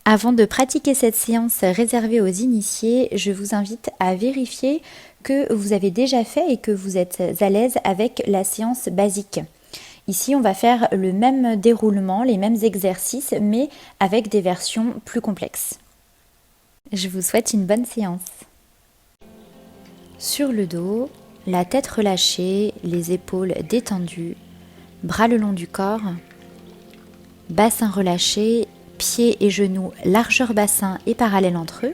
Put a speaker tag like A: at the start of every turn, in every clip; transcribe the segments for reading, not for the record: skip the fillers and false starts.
A: Avant de pratiquer cette séance réservée aux initiés, je vous invite à vérifier que vous avez déjà fait et que vous êtes à l'aise avec la séance basique. Ici, on va faire le même déroulement, les mêmes exercices, mais avec des versions plus complexes. Je vous souhaite une bonne séance. Sur le dos, la tête relâchée, les épaules détendues, bras le long du corps, bassin relâché, pieds et genoux largeur bassin et parallèle entre eux.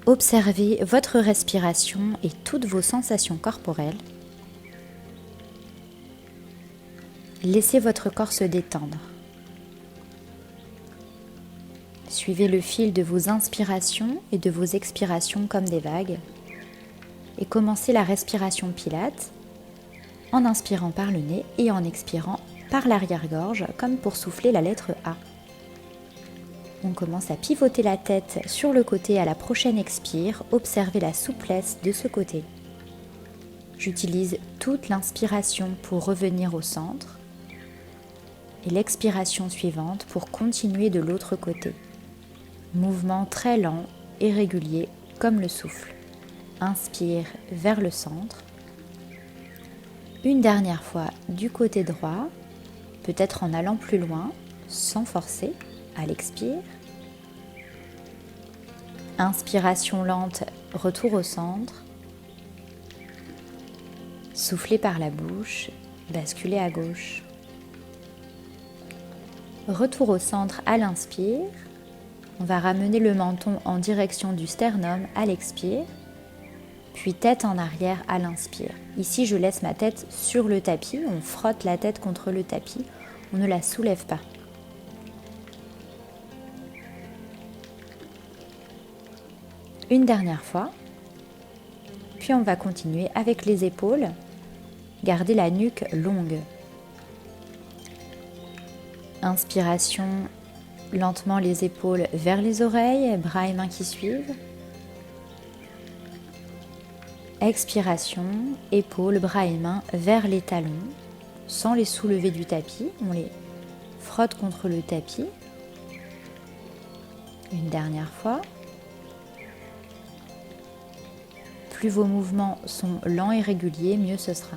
A: Observez votre respiration et toutes vos sensations corporelles. Laissez votre corps se détendre. Suivez le fil de vos inspirations et de vos expirations comme des vagues. Et commencez la respiration Pilates en inspirant par le nez et en expirant par l'arrière-gorge comme pour souffler la lettre A. On commence à pivoter la tête sur le côté à la prochaine expire. Observez la souplesse de ce côté. J'utilise toute l'inspiration pour revenir au centre et l'expiration suivante pour continuer de l'autre côté. Mouvement très lent et régulier comme le souffle. Inspire vers le centre. Une dernière fois du côté droit, peut-être en allant plus loin, sans forcer, à l'expire. Inspiration lente, retour au centre. Soufflez par la bouche, basculez à gauche. Retour au centre à l'inspire. On va ramener le menton en direction du sternum à l'expire, puis tête en arrière à l'inspire. Ici, je laisse ma tête sur le tapis, on frotte la tête contre le tapis, on ne la soulève pas. Une dernière fois, puis on va continuer avec les épaules. Gardez la nuque longue. Inspiration, lentement les épaules vers les oreilles, bras et mains qui suivent. Expiration, épaules, bras et mains vers les talons, sans les soulever du tapis. On les frotte contre le tapis. Une dernière fois. Plus vos mouvements sont lents et réguliers, mieux ce sera.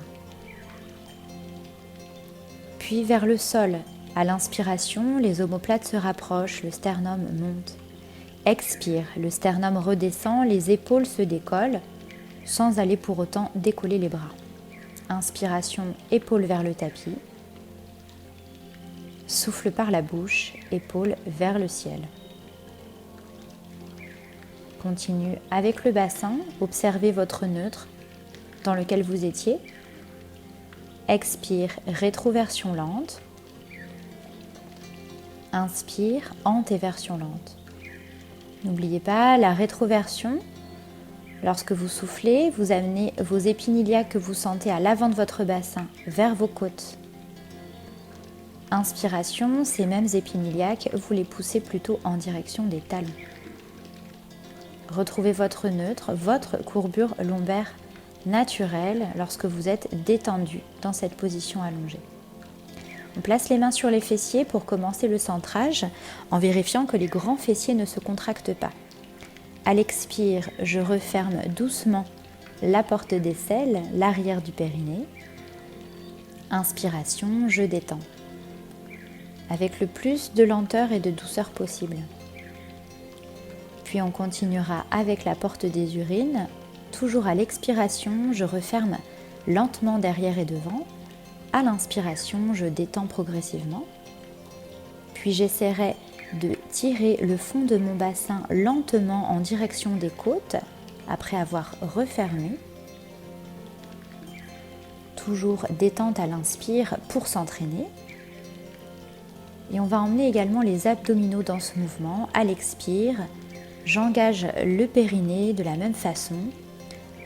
A: Puis vers le sol. À l'inspiration, les omoplates se rapprochent, le sternum monte. Expire, le sternum redescend, les épaules se décollent, sans aller pour autant décoller les bras. Inspiration, épaules vers le tapis. Souffle par la bouche, épaules vers le ciel. Continue avec le bassin, observez votre neutre dans lequel vous étiez. Expire, rétroversion lente. Inspire, antéversion lente. N'oubliez pas la rétroversion. Lorsque vous soufflez, vous amenez vos épiniliaques que vous sentez à l'avant de votre bassin vers vos côtes. Inspiration, ces mêmes épiniliaques, vous les poussez plutôt en direction des talons. Retrouvez votre neutre, votre courbure lombaire naturelle lorsque vous êtes détendu dans cette position allongée. On place les mains sur les fessiers pour commencer le centrage en vérifiant que les grands fessiers ne se contractent pas. À l'expire, je referme doucement la porte d'aisselle, l'arrière du périnée. Inspiration, je détends. Avec le plus de lenteur et de douceur possible. Puis on continuera avec la porte des urines. Toujours à l'expiration, je referme lentement derrière et devant. À l'inspiration, je détends progressivement. Puis j'essaierai de tirer le fond de mon bassin lentement en direction des côtes après avoir refermé. Toujours détente à l'inspire pour s'entraîner. Et on va emmener également les abdominaux dans ce mouvement. À l'expire, j'engage le périnée de la même façon,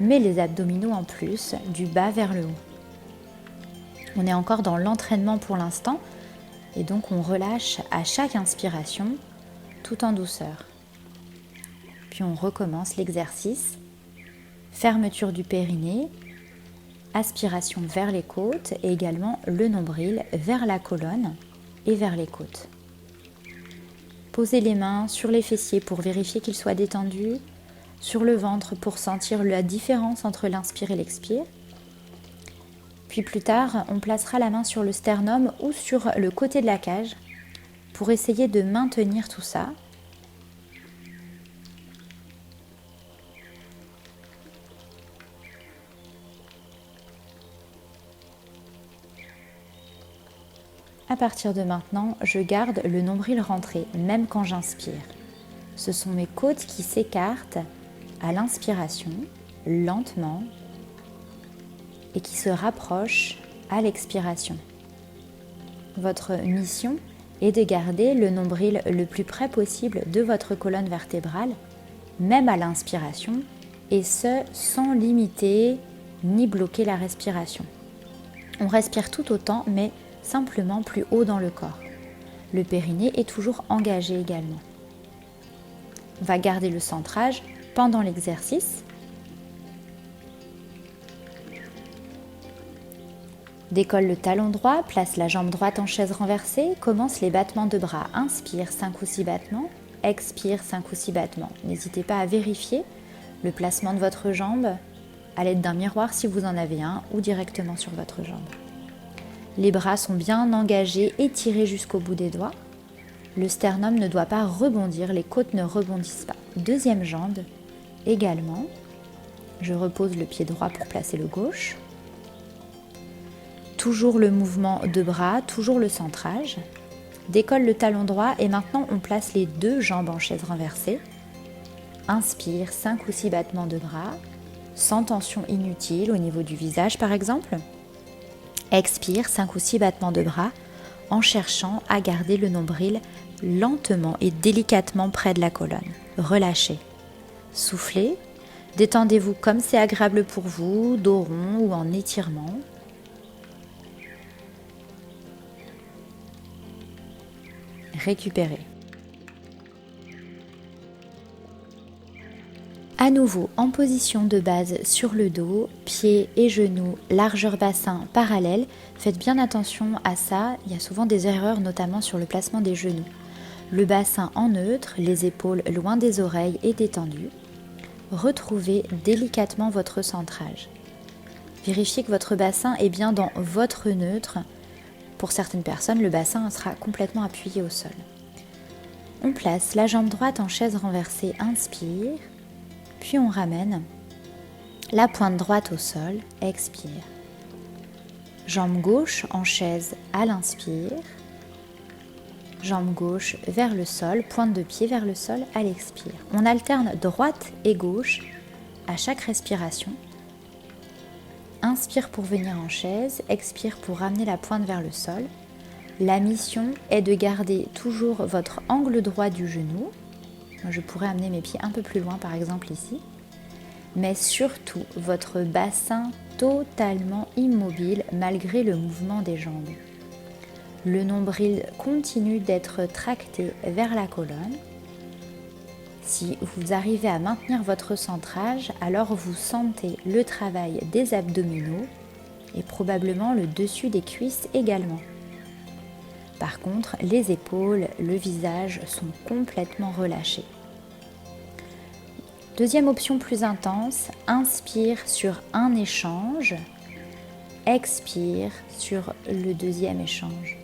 A: mais les abdominaux en plus, du bas vers le haut. On est encore dans l'entraînement pour l'instant et donc on relâche à chaque inspiration tout en douceur. Puis on recommence l'exercice. Fermeture du périnée, aspiration vers les côtes et également le nombril vers la colonne et vers les côtes. Posez les mains sur les fessiers pour vérifier qu'ils soient détendus, sur le ventre pour sentir la différence entre l'inspire et l'expire. Puis plus tard, on placera la main sur le sternum ou sur le côté de la cage pour essayer de maintenir tout ça. À partir de maintenant, je garde le nombril rentré, même quand j'inspire. Ce sont mes côtes qui s'écartent à l'inspiration, lentement, et qui se rapprochent à l'expiration. Votre mission est de garder le nombril le plus près possible de votre colonne vertébrale, même à l'inspiration, et ce, sans limiter ni bloquer la respiration. On respire tout autant, mais simplement plus haut dans le corps. Le périnée est toujours engagé également. On va garder le centrage pendant l'exercice. Décolle le talon droit, place la jambe droite en chaise renversée, commence les battements de bras. Inspire 5 ou 6 battements, expire 5 ou 6 battements. N'hésitez pas à vérifier le placement de votre jambe à l'aide d'un miroir si vous en avez un ou directement sur votre jambe. Les bras sont bien engagés, étirés jusqu'au bout des doigts. Le sternum ne doit pas rebondir, les côtes ne rebondissent pas. Deuxième jambe également. Je repose le pied droit pour placer le gauche. Toujours le mouvement de bras, toujours le centrage. Décolle le talon droit et maintenant on place les deux jambes en chaise renversée. Inspire 5 ou 6 battements de bras, sans tension inutile au niveau du visage par exemple. Expire 5 ou 6 battements de bras en cherchant à garder le nombril lentement et délicatement près de la colonne. Relâchez. Soufflez. Détendez-vous comme c'est agréable pour vous, dos rond ou en étirement. Récupérez. À nouveau en position de base sur le dos, pieds et genoux, largeur bassin parallèle. Faites bien attention à ça, il y a souvent des erreurs notamment sur le placement des genoux. Le bassin en neutre, les épaules loin des oreilles et détendues. Retrouvez délicatement votre centrage. Vérifiez que votre bassin est bien dans votre neutre. Pour certaines personnes, le bassin sera complètement appuyé au sol. On place la jambe droite en chaise renversée, inspire. Puis on ramène la pointe droite au sol, expire. Jambe gauche en chaise à l'inspire. Jambe gauche vers le sol, pointe de pied vers le sol à l'expire. On alterne droite et gauche à chaque respiration. Inspire pour venir en chaise, expire pour ramener la pointe vers le sol. La mission est de garder toujours votre angle droit du genou. Je pourrais amener mes pieds un peu plus loin, par exemple ici. Mais surtout, votre bassin totalement immobile malgré le mouvement des jambes. Le nombril continue d'être tracté vers la colonne. Si vous arrivez à maintenir votre centrage, alors vous sentez le travail des abdominaux et probablement le dessus des cuisses également. Par contre, les épaules, le visage sont complètement relâchés. Deuxième option plus intense, inspire sur un échange, expire sur le deuxième échange.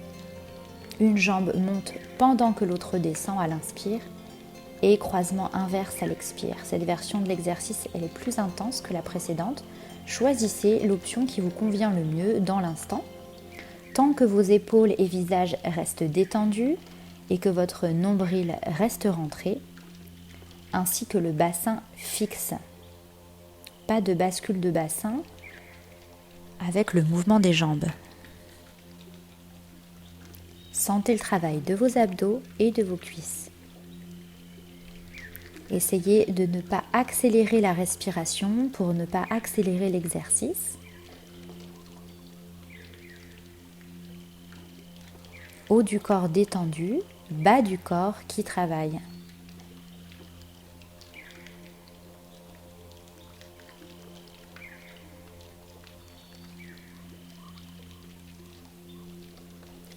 A: Une jambe monte pendant que l'autre descend à l'inspire et croisement inverse à l'expire. Cette version de l'exercice elle est plus intense que la précédente. Choisissez l'option qui vous convient le mieux dans l'instant. Tant que vos épaules et visage restent détendus et que votre nombril reste rentré, ainsi que le bassin fixe. Pas de bascule de bassin avec le mouvement des jambes. Sentez le travail de vos abdos et de vos cuisses. Essayez de ne pas accélérer la respiration pour ne pas accélérer l'exercice. Haut du corps détendu, bas du corps qui travaille.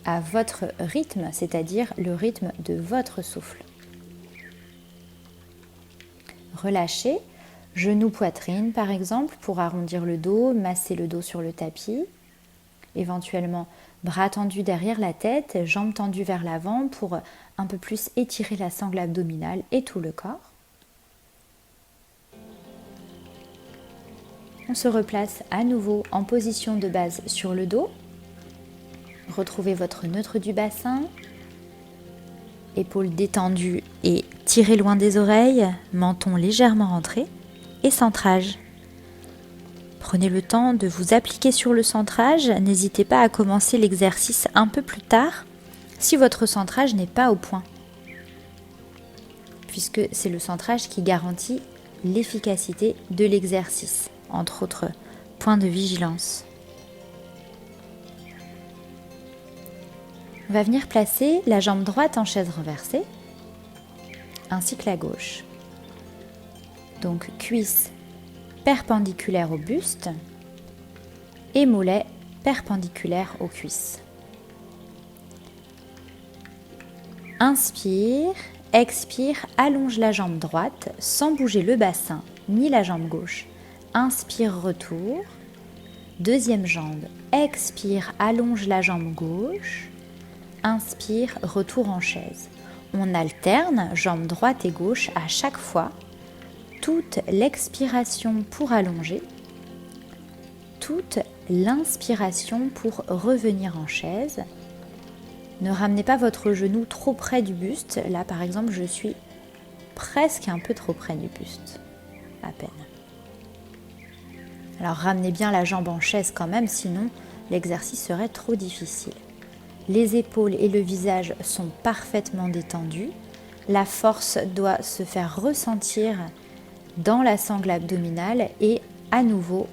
A: à votre rythme, c'est-à-dire le rythme de votre souffle. Relâchez, genoux, poitrine par exemple, pour arrondir le dos, masser le dos sur le tapis. Éventuellement, bras tendus derrière la tête, jambes tendues vers l'avant pour un peu plus étirer la sangle abdominale et tout le corps. On se replace à nouveau en position de base sur le dos. Retrouvez votre neutre du bassin. Épaules détendues et tirées loin des oreilles, menton légèrement rentré et centrage. Prenez le temps de vous appliquer sur le centrage. N'hésitez pas à commencer l'exercice un peu plus tard si votre centrage n'est pas au point, puisque c'est le centrage qui garantit l'efficacité de l'exercice, entre autres points de vigilance. On va venir placer la jambe droite en chaise renversée, ainsi que la gauche. Donc cuisses perpendiculaires au buste et mollets perpendiculaires aux cuisses. Inspire, expire, allonge la jambe droite sans bouger le bassin ni la jambe gauche. Inspire, retour. Deuxième jambe, expire, allonge la jambe gauche. Inspire, retour en chaise. On alterne jambe droite et gauche à chaque fois. Toute l'expiration pour allonger, toute l'inspiration pour revenir en chaise. Ne ramenez pas votre genou trop près du buste. Là, par exemple, je suis presque un peu trop près du buste, à peine. Alors, ramenez bien la jambe en chaise quand même, sinon l'exercice serait trop difficile. Les épaules et le visage sont parfaitement détendus. La force doit se faire ressentir dans la sangle abdominale et à nouveau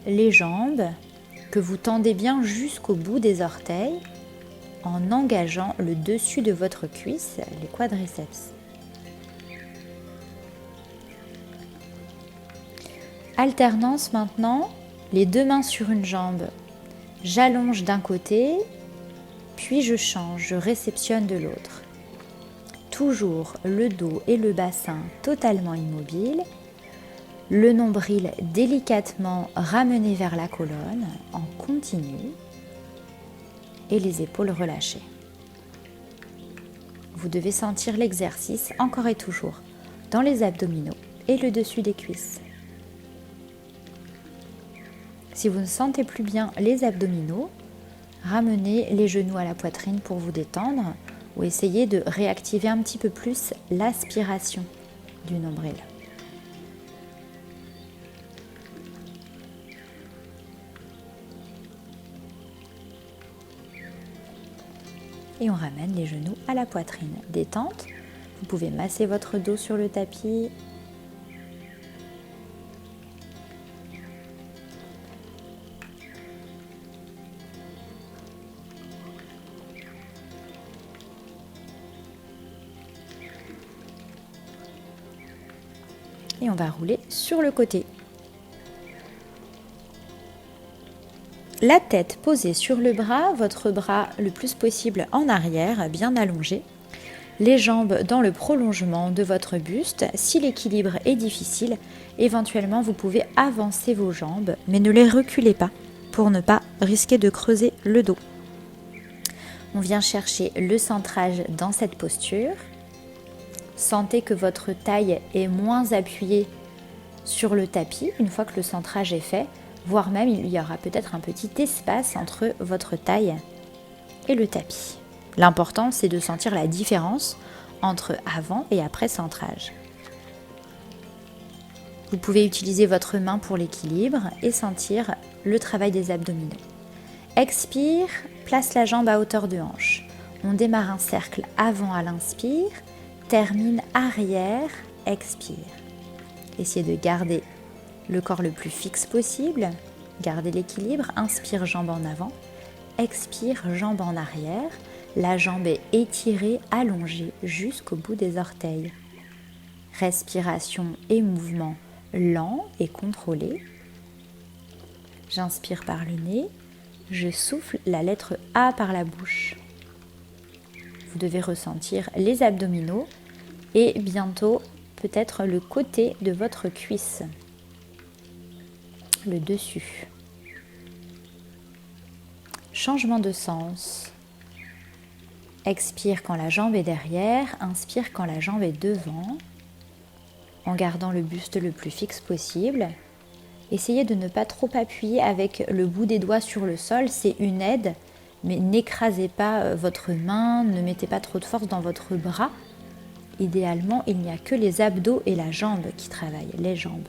A: les jambes que vous tendez bien jusqu'au bout des orteils en engageant le dessus de votre cuisse, les quadriceps. Alternance maintenant, les deux mains sur une jambe. J'allonge d'un côté, puis je change, je réceptionne de l'autre. Toujours le dos et le bassin totalement immobiles. Le nombril délicatement ramené vers la colonne en continu et les épaules relâchées. Vous devez sentir l'exercice encore et toujours dans les abdominaux et le dessus des cuisses. Si vous ne sentez plus bien les abdominaux, ramenez les genoux à la poitrine pour vous détendre ou essayez de réactiver un petit peu plus l'aspiration du nombril. Et on ramène les genoux à la poitrine. Détente, vous pouvez masser votre dos sur le tapis. Et on va rouler sur le côté. La tête posée sur le bras, votre bras le plus possible en arrière, bien allongé. Les jambes dans le prolongement de votre buste. Si l'équilibre est difficile, éventuellement vous pouvez avancer vos jambes, mais ne les reculez pas pour ne pas risquer de creuser le dos. On vient chercher le centrage dans cette posture. Sentez que votre taille est moins appuyée sur le tapis une fois que le centrage est fait, voire même il y aura peut-être un petit espace entre votre taille et le tapis. L'important, c'est de sentir la différence entre avant et après centrage. Vous pouvez utiliser votre main pour l'équilibre et sentir le travail des abdominaux. Expire, place la jambe à hauteur de hanche. On démarre un cercle avant à l'inspire, termine arrière, expire. Essayez de garder le corps le plus fixe possible, gardez l'équilibre, inspire jambe en avant, expire jambe en arrière, la jambe est étirée, allongée jusqu'au bout des orteils. Respiration et mouvement lent et contrôlé. J'inspire par le nez, je souffle la lettre A par la bouche. Vous devez ressentir les abdominaux et bientôt peut-être le côté de votre cuisse, le dessus. Changement de sens. Expire quand la jambe est derrière, inspire quand la jambe est devant, en gardant le buste le plus fixe possible. Essayez de ne pas trop appuyer avec le bout des doigts sur le sol, c'est une aide, mais n'écrasez pas votre main, ne mettez pas trop de force dans votre bras. Idéalement, il n'y a que les abdos et la jambe qui travaillent, les jambes.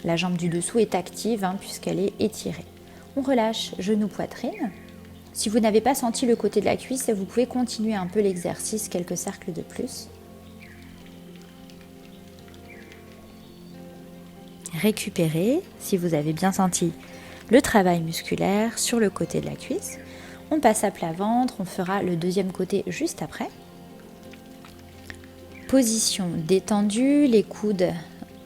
A: La jambe du dessous est active puisqu'elle est étirée. On relâche genou, poitrine. Si vous n'avez pas senti le côté de la cuisse, vous pouvez continuer un peu l'exercice, quelques cercles de plus. Récupérez si vous avez bien senti le travail musculaire sur le côté de la cuisse. On passe à plat ventre, on fera le deuxième côté juste après. Position détendue, les coudes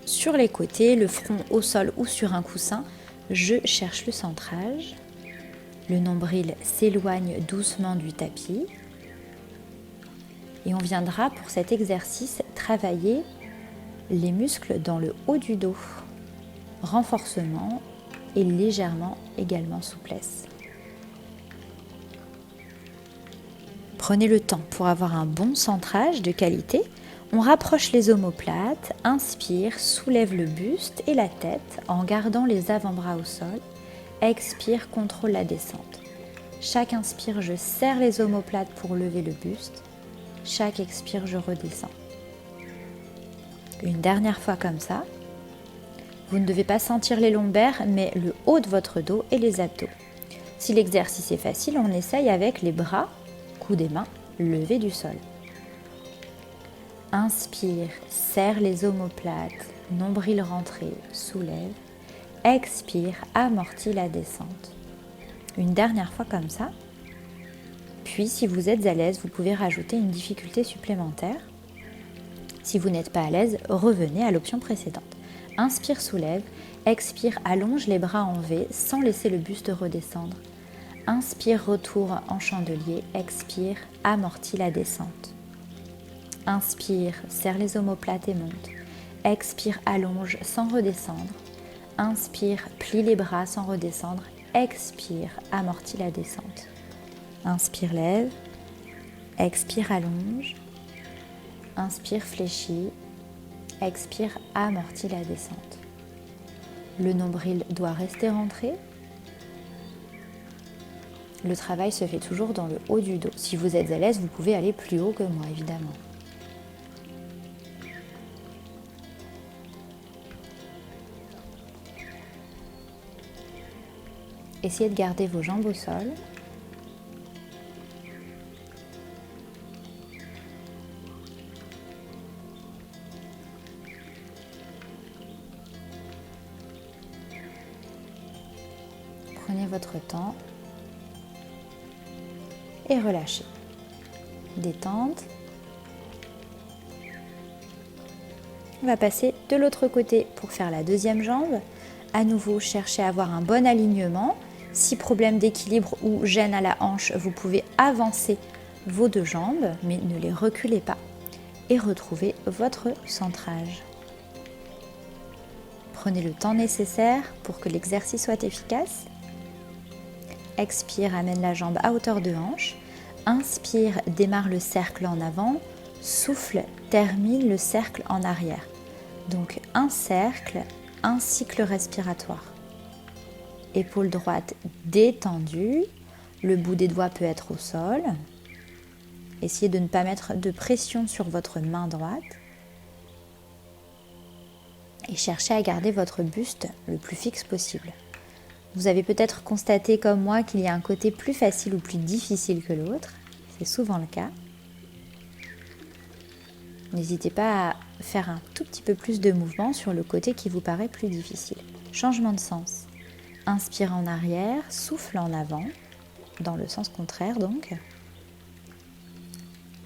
A: sur les côtés, le front au sol ou sur un coussin. Je cherche le centrage. Le nombril s'éloigne doucement du tapis. Et on viendra pour cet exercice travailler les muscles dans le haut du dos. Renforcement et légèrement également souplesse. Prenez le temps pour avoir un bon centrage de qualité. On rapproche les omoplates, inspire, soulève le buste et la tête en gardant les avant-bras au sol. Expire, contrôle la descente. Chaque inspire, je serre les omoplates pour lever le buste. Chaque expire, je redescends. Une dernière fois comme ça. Vous ne devez pas sentir les lombaires, mais le haut de votre dos et les abdos. Si l'exercice est facile, on essaye avec les bras, coudes et mains, levés du sol. Inspire, serre les omoplates, nombril rentré, soulève. Expire, amortis la descente. Une dernière fois comme ça. Puis, si vous êtes à l'aise, vous pouvez rajouter une difficulté supplémentaire. Si vous n'êtes pas à l'aise, revenez à l'option précédente. Inspire, soulève. Expire, allonge les bras en V sans laisser le buste redescendre. Inspire, retour en chandelier. Expire, amortis la descente. Inspire, serre les omoplates et monte. Expire, allonge sans redescendre. Inspire, plie les bras sans redescendre. Expire, amortis la descente. Inspire, lève. Expire, allonge. Inspire, fléchis. Expire, amortis la descente. Le nombril doit rester rentré. Le travail se fait toujours dans le haut du dos. Si vous êtes à l'aise, vous pouvez aller plus haut que moi, évidemment. Essayez de garder vos jambes au sol. Prenez votre temps et relâchez. Détente. On va passer de l'autre côté pour faire la deuxième jambe. À nouveau, cherchez à avoir un bon alignement. Si problème d'équilibre ou gêne à la hanche, vous pouvez avancer vos deux jambes, mais ne les reculez pas. Et retrouvez votre centrage. Prenez le temps nécessaire pour que l'exercice soit efficace. Expire, amène la jambe à hauteur de hanche. Inspire, démarre le cercle en avant. Souffle, termine le cercle en arrière. Donc un cercle, un cycle respiratoire. Épaule droite détendue. Le bout des doigts peut être au sol. Essayez de ne pas mettre de pression sur votre main droite. Et cherchez à garder votre buste le plus fixe possible. Vous avez peut-être constaté comme moi qu'il y a un côté plus facile ou plus difficile que l'autre. C'est souvent le cas. N'hésitez pas à faire un tout petit peu plus de mouvement sur le côté qui vous paraît plus difficile. Changement de sens. Inspire en arrière, souffle en avant, dans le sens contraire donc.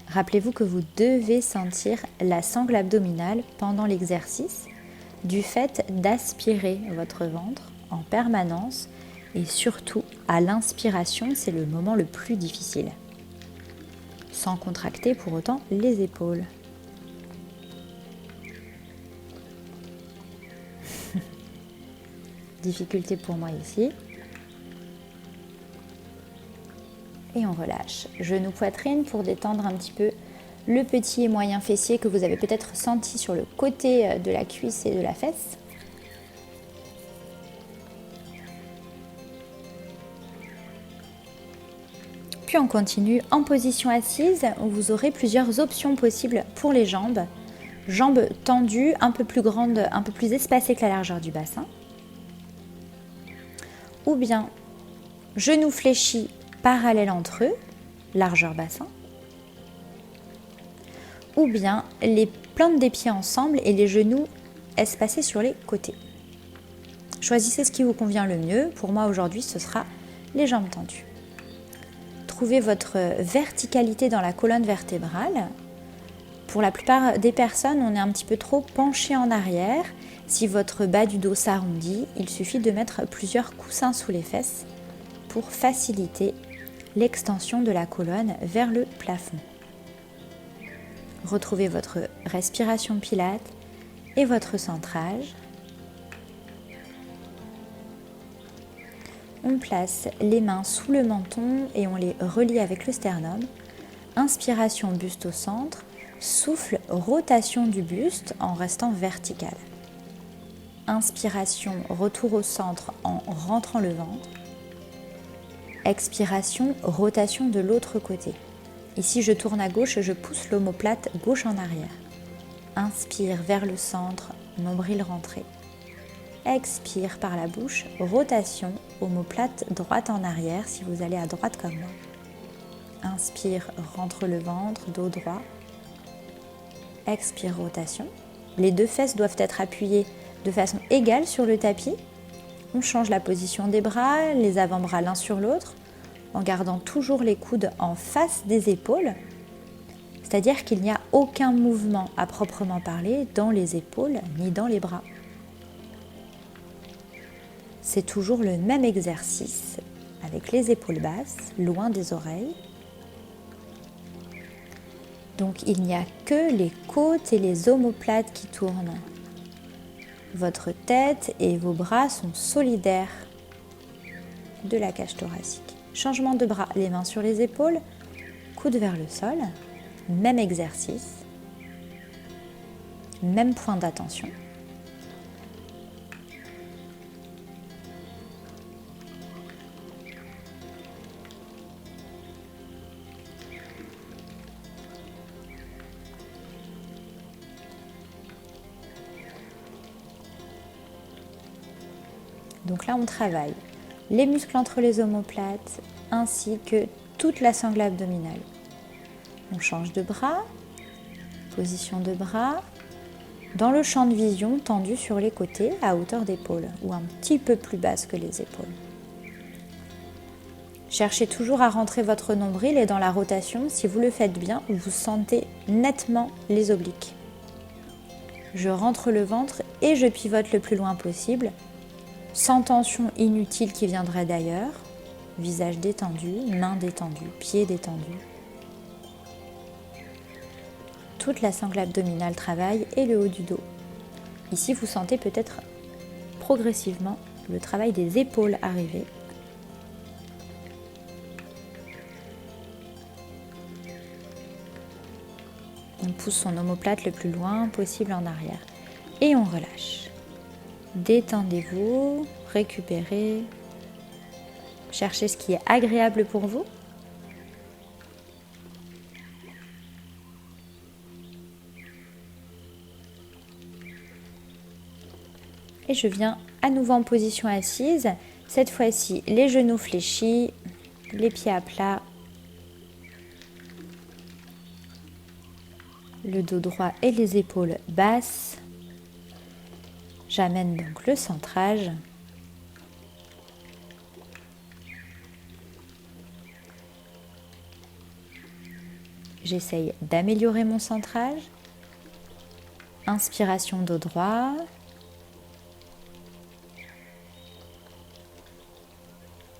A: Rappelez-vous que vous devez sentir la sangle abdominale pendant l'exercice du fait d'aspirer votre ventre en permanence et surtout à l'inspiration, c'est le moment le plus difficile. sans contracter pour autant les épaules. Difficulté pour moi ici. Et on relâche. Genou poitrine pour détendre un petit peu le petit et moyen fessier que vous avez peut-être senti sur le côté de la cuisse et de la fesse. Puis on continue en position assise où vous aurez plusieurs options possibles pour les jambes. Jambes tendues, un peu plus grandes, un peu plus espacées que la largeur du bassin. Ou bien genoux fléchis parallèles entre eux, largeur bassin. Ou bien les plantes des pieds ensemble et les genoux espacés sur les côtés. Choisissez ce qui vous convient le mieux. Pour moi aujourd'hui, ce sera les jambes tendues. Trouvez votre verticalité dans la colonne vertébrale. Pour la plupart des personnes, on est un petit peu trop penché en arrière. Si votre bas du dos s'arrondit, il suffit de mettre plusieurs coussins sous les fesses pour faciliter l'extension de la colonne vers le plafond. Retrouvez votre respiration pilate et votre centrage. On place les mains sous le menton et on les relie avec le sternum. Inspiration, buste au centre. Souffle, rotation du buste en restant vertical. Inspiration, retour au centre en rentrant le ventre. Expiration, rotation de l'autre côté. Ici, je tourne à gauche, je pousse l'omoplate gauche en arrière. Inspire vers le centre, nombril rentré. Expire par la bouche, rotation, omoplate droite en arrière si vous allez à droite comme moi. Inspire, rentre le ventre, dos droit. Expire, rotation. Les deux fesses doivent être appuyées de façon égale sur le tapis. On change la position des bras, les avant-bras l'un sur l'autre, en gardant toujours les coudes en face des épaules. C'est-à-dire qu'il n'y a aucun mouvement à proprement parler dans les épaules ni dans les bras. C'est toujours le même exercice avec les épaules basses, loin des oreilles. Donc il n'y a que les côtes et les omoplates qui tournent. Votre tête et vos bras sont solidaires de la cage thoracique. Changement de bras, les mains sur les épaules, coude vers le sol, même exercice, même point d'attention. Donc là, on travaille les muscles entre les omoplates ainsi que toute la sangle abdominale. On change de bras, position de bras, dans le champ de vision tendu sur les côtés à hauteur d'épaule ou un petit peu plus basse que les épaules. Cherchez toujours à rentrer votre nombril et dans la rotation, si vous le faites bien, vous sentez nettement les obliques. Je rentre le ventre et je pivote le plus loin possible, sans tension inutile qui viendrait d'ailleurs. Visage détendu, mains détendues, pieds détendus. Toute la sangle abdominale travaille et le haut du dos. Ici, vous sentez peut-être progressivement le travail des épaules arriver. On pousse son omoplate le plus loin possible en arrière et on relâche. Détendez-vous, récupérez. Cherchez ce qui est agréable pour vous. Et je viens à nouveau en position assise. Cette fois-ci, les genoux fléchis, les pieds à plat, le dos droit et les épaules basses. J'amène donc le centrage. J'essaye d'améliorer mon centrage. Inspiration dos droit.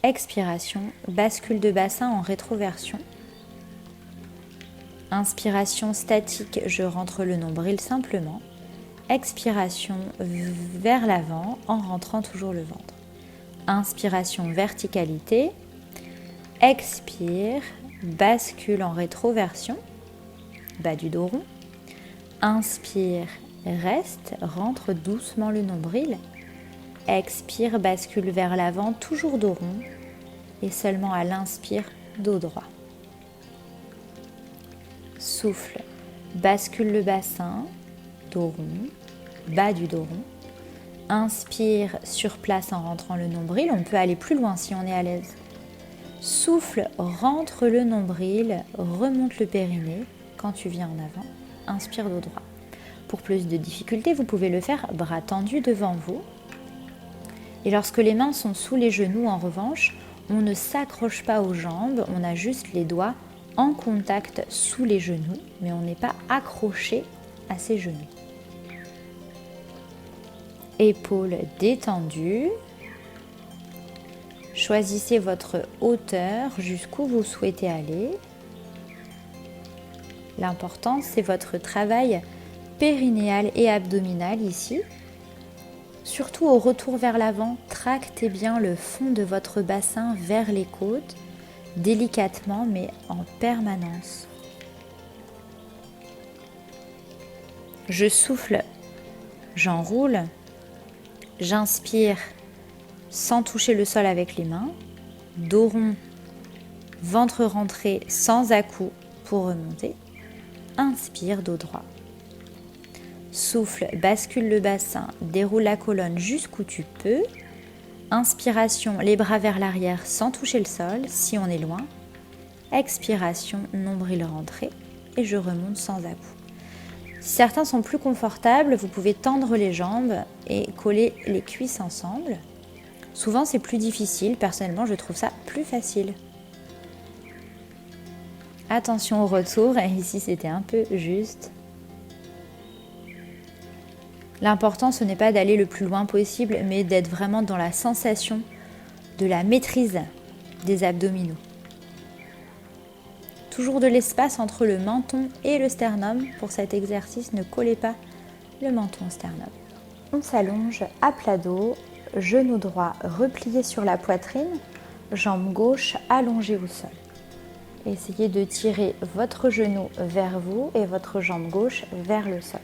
A: Expiration, bascule de bassin en rétroversion. Inspiration statique, je rentre le nombril simplement. Expiration vers l'avant en rentrant toujours le ventre. Inspiration verticalité. Expire, bascule en rétroversion, bas du dos rond. Inspire, reste, rentre doucement le nombril. Expire, bascule vers l'avant, toujours dos rond. Et seulement à l'inspire, dos droit. Souffle, bascule le bassin, dos rond, bas du dos rond. Inspire sur place en rentrant le nombril. On peut aller plus loin si on est à l'aise. Souffle, rentre le nombril, remonte le périnée. Quand tu viens en avant, inspire dos droit. Pour plus de difficulté, vous pouvez le faire bras tendus devant vous. Et lorsque les mains sont sous les genoux, en revanche, on ne s'accroche pas aux jambes, on a juste les doigts en contact sous les genoux, mais on n'est pas accroché à ses genoux. Épaules détendues. Choisissez votre hauteur jusqu'où vous souhaitez aller. L'important, c'est votre travail périnéal et abdominal ici. Surtout au retour vers l'avant, tractez bien le fond de votre bassin vers les côtes, délicatement mais en permanence. Je souffle, j'enroule, j'inspire sans toucher le sol avec les mains, dos rond, ventre rentré sans à-coups pour remonter, inspire, dos droit. Souffle, bascule le bassin, déroule la colonne jusqu'où tu peux. Inspiration, les bras vers l'arrière sans toucher le sol si on est loin. Expiration, nombril rentré et je remonte sans à-coups. Si certains sont plus confortables, vous pouvez tendre les jambes et coller les cuisses ensemble. Souvent c'est plus difficile, personnellement je trouve ça plus facile. Attention au retour, ici c'était un peu juste. L'important, ce n'est pas d'aller le plus loin possible, mais d'être vraiment dans la sensation de la maîtrise des abdominaux. Toujours de l'espace entre le menton et le sternum. Pour cet exercice, ne collez pas le menton au sternum. On s'allonge à plat dos, genou droit replié sur la poitrine, jambe gauche allongée au sol. Essayez de tirer votre genou vers vous et votre jambe gauche vers le sol.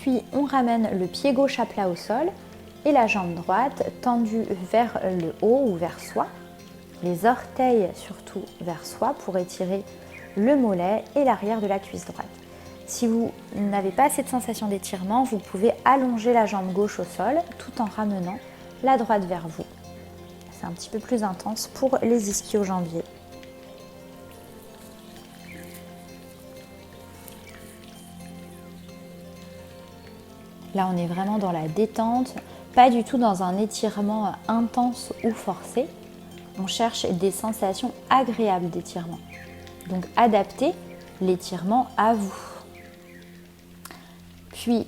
A: Puis on ramène le pied gauche à plat au sol et la jambe droite tendue vers le haut ou vers soi. Les orteils surtout vers soi pour étirer le mollet et l'arrière de la cuisse droite. Si vous n'avez pas cette sensation d'étirement, vous pouvez allonger la jambe gauche au sol tout en ramenant la droite vers vous. C'est un petit peu plus intense pour les ischio-jambiers. Là, on est vraiment dans la détente, pas du tout dans un étirement intense ou forcé. On cherche des sensations agréables d'étirement. Donc, adaptez l'étirement à vous. Puis,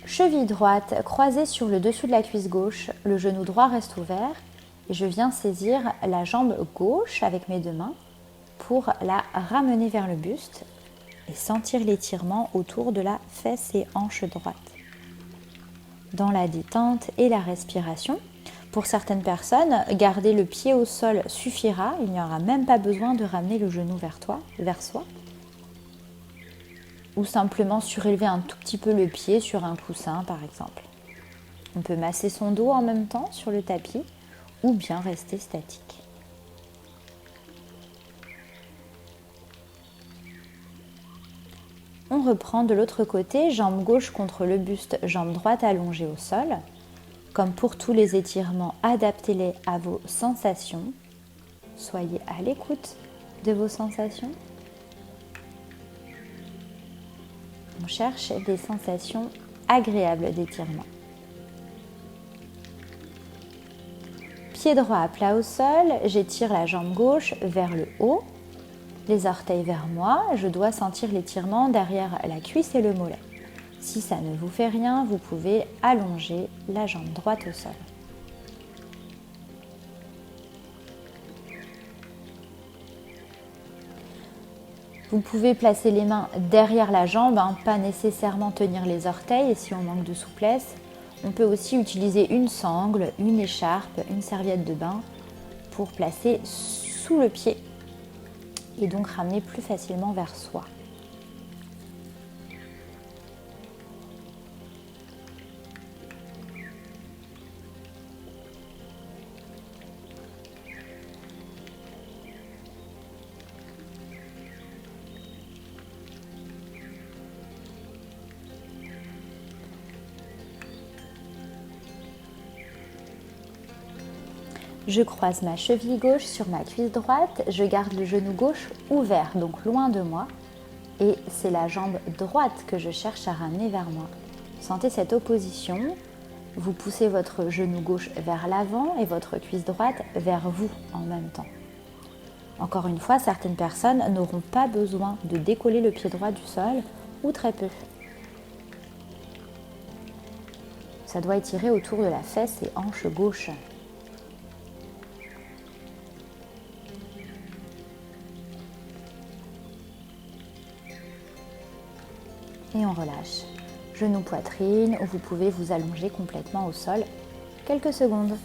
A: cheville droite croisée sur le dessus de la cuisse gauche, le genou droit reste ouvert et je viens saisir la jambe gauche avec mes deux mains pour la ramener vers le buste et sentir l'étirement autour de la fesse et hanche droite. Dans la détente et la respiration, pour certaines personnes, garder le pied au sol suffira, il n'y aura même pas besoin de ramener le genou vers soi. Ou simplement surélever un tout petit peu le pied sur un coussin par exemple. On peut masser son dos en même temps sur le tapis ou bien rester statique. On reprend de l'autre côté, jambe gauche contre le buste, jambe droite allongée au sol. Comme pour tous les étirements, adaptez-les à vos sensations. Soyez à l'écoute de vos sensations. On cherche des sensations agréables d'étirement. Pied droit à plat au sol, j'étire la jambe gauche vers le haut. Les orteils vers moi, je dois sentir l'étirement derrière la cuisse et le mollet. Si ça ne vous fait rien, vous pouvez allonger la jambe droite au sol. Vous pouvez placer les mains derrière la jambe, pas nécessairement tenir les orteils si on manque de souplesse. On peut aussi utiliser une sangle, une écharpe, une serviette de bain pour placer sous le pied et donc ramener plus facilement vers soi. Je croise ma cheville gauche sur ma cuisse droite, je garde le genou gauche ouvert, donc loin de moi, et c'est la jambe droite que je cherche à ramener vers moi. Sentez cette opposition, vous poussez votre genou gauche vers l'avant et votre cuisse droite vers vous en même temps. Encore une fois, certaines personnes n'auront pas besoin de décoller le pied droit du sol, ou très peu. Ça doit étirer autour de la fesse et hanche gauche. Et on relâche. Genou poitrine, ou vous pouvez vous allonger complètement au sol quelques secondes.